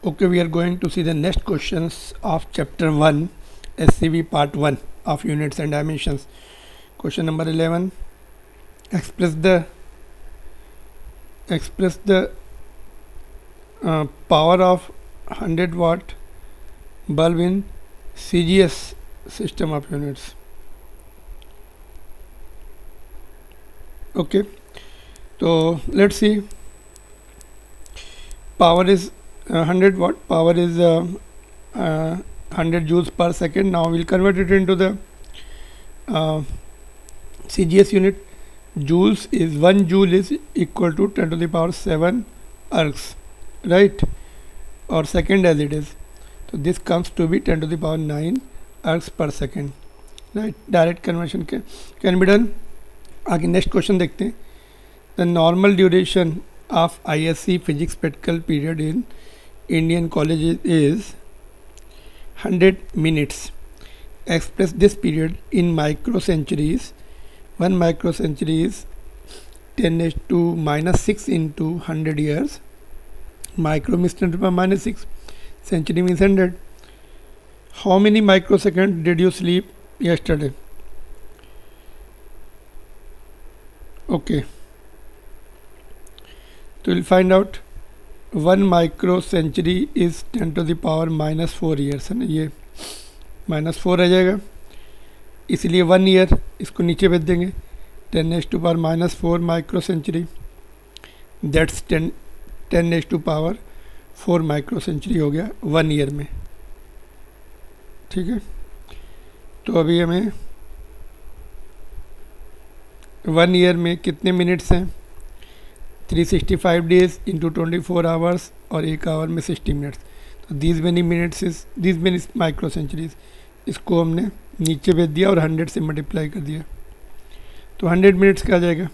Okay, we are going to see the next questions of chapter 1 SCV part 1 of units and dimensions. Question number 11, express the power of 100 watt bulb in CGS system of units. Okay, so let's see. Power is 100 watt, power is 100 joules per second. Now we'll convert it into the CGS unit. Joules is 1 joule is equal to 10 to the power 7 ergs, right, or second as it is. So this comes to be 10 to the power 9 ergs per second, right. Direct conversion can be done. आगे next question देखते हैं. The normal duration of ISC physics practical period in Indian colleges is 100 minutes. Express this period in microcenturies. 1 microcentury is 10⁻⁻6 into 100 years. Micro means 10⁻⁻6. Century means 100. How many microseconds did you sleep yesterday? Okay. तो we'll find out 1 microcentury is 10 to the power -4 years है ना, ये -4 रह जाएगा, इसलिए 1 year इसको नीचे भेज देंगे. 10⁻⁻4 माइक्रोसेंचुरी, दैट्स 10⁻⁴ माइक्रोसेंचुरी हो गया 1 ईयर में. ठीक है, तो अभी हमें 1 ईयर में कितने मिनट्स हैं? 365 डेज इंटू 24 आवर्स और 1 आवर में 60 मिनट्स. तो these many minutes is these many micro centuries. इसको हमने नीचे भेज दिया और 100 से मल्टीप्लाई कर दिया, तो 100 मिनट्स का आ जाएगा.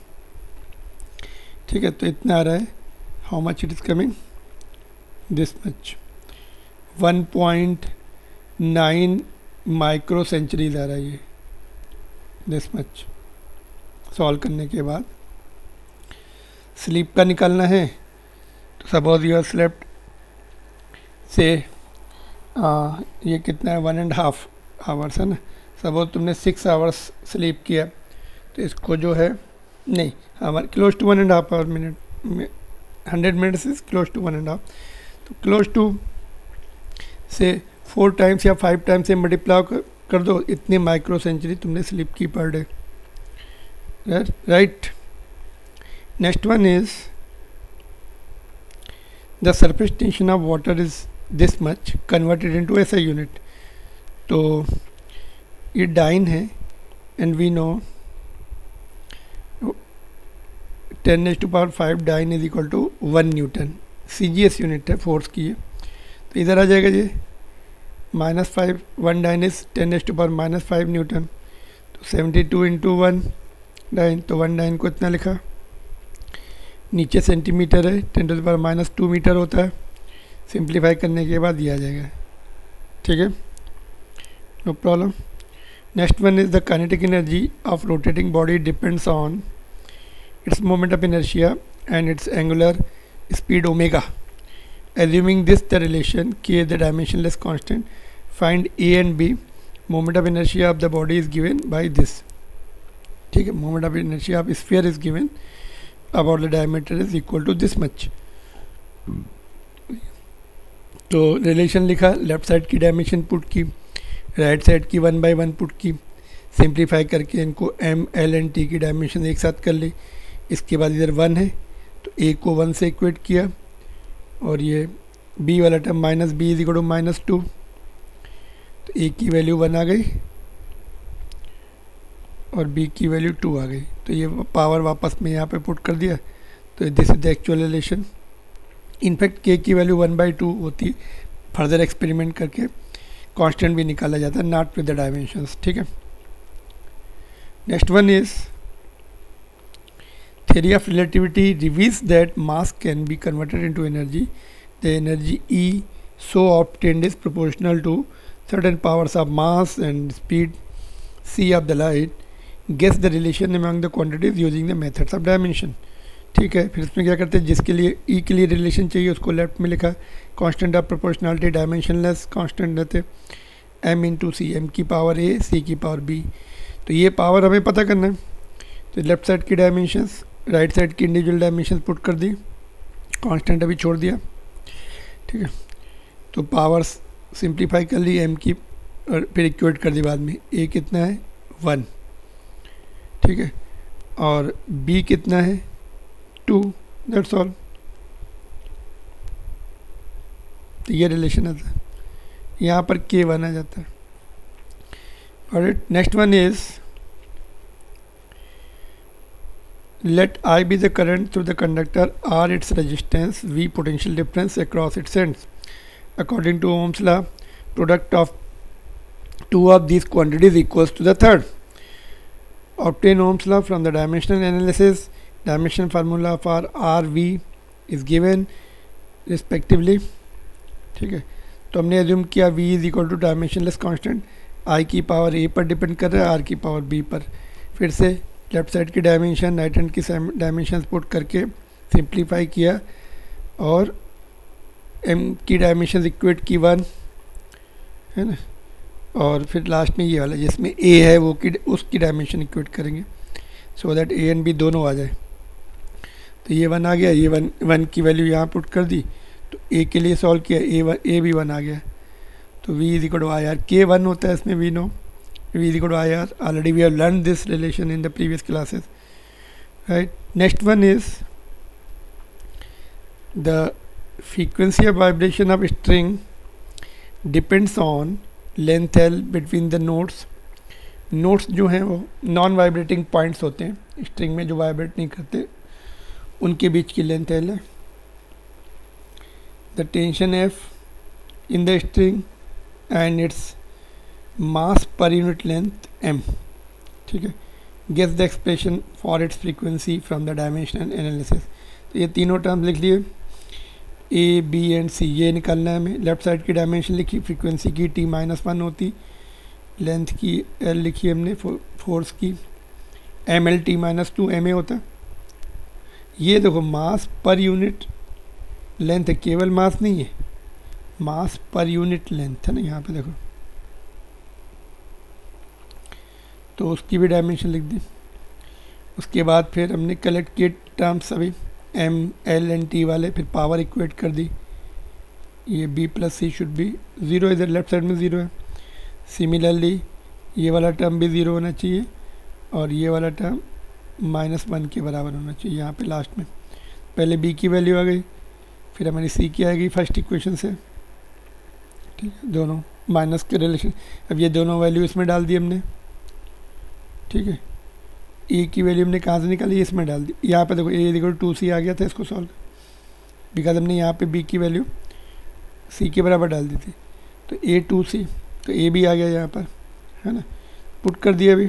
ठीक है, तो इतना आ रहा है. How much it is coming? This much, 1.9 micro centuries आ रहा है ये, दिस मच. सॉल्व करने के बाद स्लीप का निकालना है. तो सपोज यू आर स्लेप्ट से ये कितना है 1.5 आवर्स है ना. सपोज तुमने 6 आवर्स स्लीप किया, तो इसको जो है नहीं हमारे क्लोज टू 1.5 आवर मिनट में 100 मिनट्स इज क्लोज टू 1.5. तो क्लोज टू से 4 टाइम्स या 5 टाइम्स से मल्टीप्लाई कर दो, इतनी माइक्रो सेंचुरी तुमने स्लीप की per day, right. Next one is the surface tension of water is this much converted into SI unit. तो ये डाइन है and we know 10⁻⁵ dyne is equal to 1 newton. CGS unit है, force की है. तो इधर आ जाएगा ये -5, 1 डाइन इज 10⁻⁻5 न्यूटन. तो 72 इंटू 1 डाइन, तो 1 डाइन को इतना लिखा. नीचे सेंटीमीटर है, 10⁻⁻2 मीटर होता है. सिंप्लीफाई करने के बाद दिया जाएगा. ठीक है, no problem. Next one is the kinetic energy of rotating body depends on its moment of inertia and its angular speed omega. Assuming this the relation K the dimensionless constant, find A and B. Moment of inertia of the body is given by this. ठीक है, moment of inertia of sphere is given about the diameter is equal to this much. तो relation लिखा, left side की dimension put की, right side की 1/1 put की. Simplify करके इनको m, l एंड t की डायमेंशन एक साथ कर ली. इसके बाद इधर 1 है, तो a को 1 से इक्वेट किया, और ये b वाला term -b is equal to -2. तो a की वैल्यू 1 आ गई और b की वैल्यू 2 आ गई. तो ये पावर वापस में यहाँ पे पुट कर दिया. तो this is the actual relation. In fact k की वैल्यू 1/2 होती. फर्दर एक्सपेरिमेंट करके कांस्टेंट भी निकाला जाता है, नॉट विद द डायमेंशंस. ठीक है, next one is theory of relativity reveals that mass can be converted into energy. The energy E so obtained is proportional to certain powers of mass and speed c of the light. Guess the relation among the quantities using the methods of dimension. ठीक है। फिर इसमें क्या करते हैं, जिसके लिए ई के लिए रिलेशन चाहिए उसको लेफ्ट में लिखा, constant of proportionality dimensionless constant रहते m इंटू सी, एम की पावर a c की पावर b। तो ये पावर हमें पता करना है। तो लेफ्ट साइड की डायमेंशंस, राइट साइड की इंडिविजुअल डायमेंशंस पुट कर दी, कांस्टेंट अभी छोड़ दिया, ठीक है। तो पावर सिंप्लीफाई कर ली m की और फिर इक्वेट कर दी बाद में, a कितना है 1, ठीक है, और b कितना है 2, दैट्स ऑल। तो ये रिलेशन आता है, यहाँ पर k1 आ जाता है। और next one is let I be the current through the conductor, R its resistance, V potential difference across its ends. According to Ohm's law, product of two of these quantities equals to the third. Obtain Ohm's law from the dimensional analysis. Dimension formula for R, V is given respectively. ठीक है, तो हमने assume किया V is equal to dimensionless constant, I की power A पर depend कर रहा है, R की पावर B पर। फिर से लेफ्ट साइड की डायमेंशन, राइट हैंड की डायमेंशन पुट करके सिंप्लीफाई किया और m की डायमेंशन इक्वेट की 1, है ना, और फिर लास्ट में ये वाला जिसमें a है वो की उसकी डायमेंशन इक्वेट करेंगे so that a and b दोनों आ जाए। तो ये 1 आ गया, ये 1 की वैल्यू यहाँ पुट कर दी, तो a के लिए सॉल्व किया, a भी 1 आ गया। तो v is equal to I R, k 1 होता है इसमें, we know V is equal to IR. Already we have learned this relation in the previous classes, right? Next one is the frequency of vibration of string depends on length L between the notes. Notes जो हैं वो non vibrating points होते हैं, string में जो vibrate नहीं करते उनके बीच की लेंथ L है। The tension F in the string and its mass पर यूनिट लेंथ m, ठीक है। Guess the expression for its frequency from the dimensional analysis. तो ये तीनों टर्म्स लिख लिए, a b एंड c, ये निकालना है हमें। लेफ्ट साइड की डायमेंशन लिखी, फ्रीक्वेंसी की t-1 होती, लेंथ की l लिखी हमने, फोर्स की ml t-2 ma होता है। ये देखो मास पर यूनिट लेंथ है, केवल मास नहीं है, मास पर यूनिट लेंथ है ना, यहाँ पे देखो, तो उसकी भी डायमेंशन लिख दी। उसके बाद फिर हमने कलेक्ट किए टर्म्स सभी m l एंड t वाले, फिर पावर इक्वेट कर दी, ये b plus C should be 0, इधर लेफ्ट साइड में 0 है। सिमिलरली ये वाला टर्म भी 0 होना चाहिए और ये वाला टर्म -1 के बराबर होना चाहिए यहाँ पे लास्ट में। पहले b की वैल्यू आ गई, फिर हमारी c की आएगी फर्स्ट इक्वेशन से, ठीक है, दोनों माइनस के रिलेशन। अब ये दोनों वैल्यू इसमें डाल दी हमने, ठीक है। ए की वैल्यू हमने कहाँ से निकाली, इसमें डाल दी। यहाँ पे देखो ए इक्वल टू 2c आ गया था, इसको सॉल्व बिकॉज हमने यहाँ पे बी की वैल्यू सी के बराबर डाल दी थी, तो ए 2c, तो ए भी आ गया यहाँ पर, है ना, पुट कर दिया अभी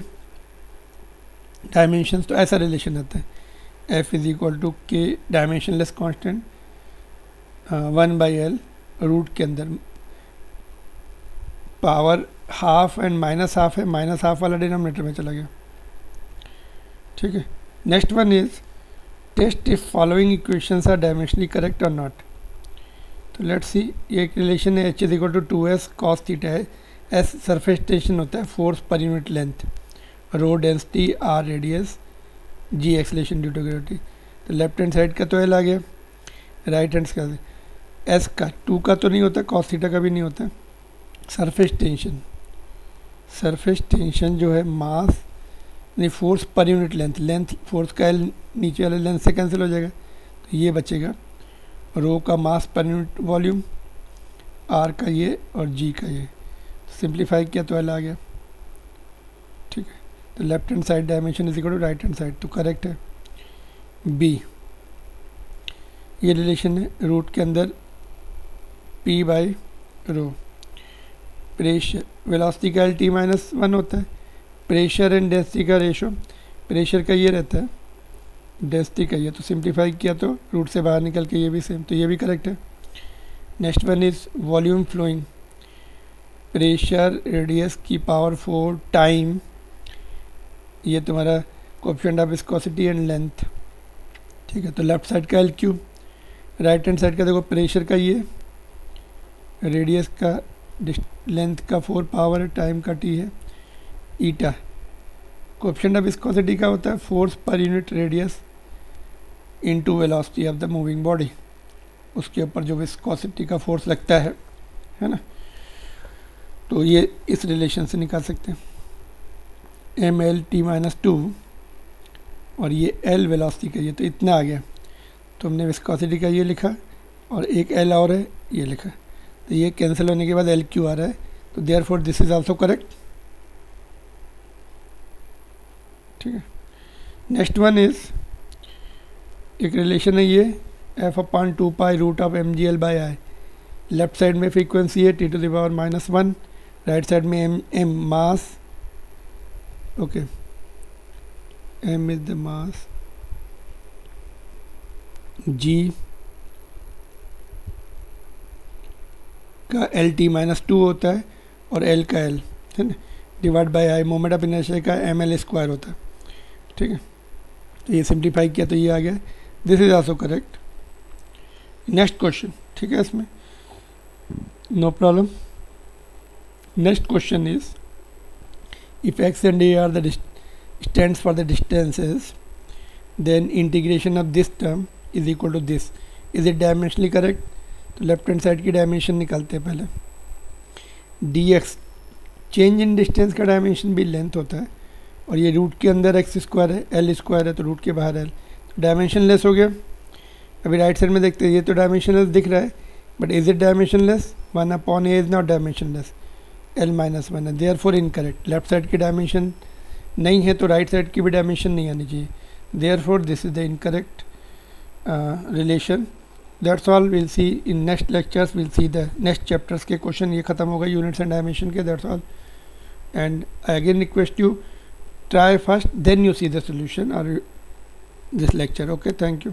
डायमेंशंस। तो ऐसा रिलेशन आता है, एफ इज इक्वल टू के डायमेंशनलेस कॉन्स्टेंट 1/L रूट के अंदर, पावर हाफ एंड -½ है, -½ वाला डिनोमिनेटर में चला गया, ठीक है। Next one is test if following equations are dimensionally correct और नॉट। तो लेट्स सी, ये एक रिलेशन है, h is equal to 2s cos theta है, s सरफेस टेंशन होता है, फोर्स पर unit length, rho density, r radius, g acceleration due to gravity. तो लेफ्ट हैंड साइड का तो l आ गया, राइट हैंड का s का 2 का तो नहीं होता, cos थीटा का भी नहीं होता। सरफेस टेंशन, सरफेस टेंशन जो है मास नहीं फोर्स पर यूनिट लेंथ, लेंथ फोर्स का एल नीचे वाले लेंथ से कैंसिल हो जाएगा, तो ये बचेगा, रो का मास पर यूनिट वॉल्यूम, आर का ये और जी का ये, सिंप्लीफाई किया तो एल आ गया, ठीक है। तो left hand side dimension is equal to right hand side, तो करेक्ट है। बी, ये रिलेशन है रूट के अंदर p by rho, pressure velocity का t-1 होता है, प्रेशर एंड डेंसिटी का रेशो, प्रेशर का ये रहता है, डेंसिटी का ये, तो सिंप्लीफाई किया तो रूट से बाहर निकल के ये भी सेम, तो ये भी करेक्ट है। Next one is volume flowing, pressure radius की पावर 4 टाइम, ये तुम्हारा coefficient of viscosity and length, ठीक है, तो लेफ्ट साइड का L Q, right hand side का देखो प्रेशर का ये, रेडियस का, लेंथ का 4 पावर है, टाइम का टी है, ईटा। कोएफिशिएंट ऑफ विस्कोसिटी का होता है फोर्स पर unit radius into velocity of the moving body, उसके ऊपर जो विस्कोसिटी का फोर्स लगता है ना। तो ये इस रिलेशन से निकाल सकते हैं, एम एल टी माइनस 2 और ये एल वेलोसिटी का, ये तो इतना आ गया, तो हमने विस्कोसिटी का ये लिखा और एक एल और है ये लिखा, तो ये कैंसिल होने के बाद एल क्यू आ रहा है, तो therefore this is also correct. ठीक है, नेक्स्ट वन इज, एक रिलेशन है ये F upon 2 pi root of M G L by I, left side में फ्रीक्वेंसी है T to the power -1, right side में M mass, okay, M is the mass, G का L T -2 होता है और एल का एल है ना, divide by I, moment of inertia का एम एल स्क्वायर होता है। ठीक है, तो ये सिंप्लीफाई किया तो ये आ गया, this is also correct. Next question, ठीक है, इसमें no problem. Next question is, if X and A are the stands for the distances, then integration of this term is equal to this. Is it dimensionally correct? तो left hand side की dimension निकालते हैं पहले। dx change in distance का dimension भी length होता है, और ये रूट के अंदर एक्स स्क्वायर है, एल स्क्वायर है, तो रूट के बाहर एल, तो डायमेंशन लेस हो गया। अभी राइट साइड में देखते हैं, ये तो डायमेंशन लेस दिख रहा है, but is it dimension less? 1 upon A is not dimension less, L -1 है, देयरफॉर इनकरेक्ट। लेफ्ट साइड की डायमेंशन नहीं है तो राइट साइड की भी डायमेंशन नहीं आनी चाहिए, therefore this is the incorrect relation. That's all, will see in next lectures, will see the next chapters के क्वेश्चन। ये खत्म होगा यूनिट्स एंड डायमेंशन के, that's all. And I again request you, try first, then you see the solution or this lecture. Okay, thank you.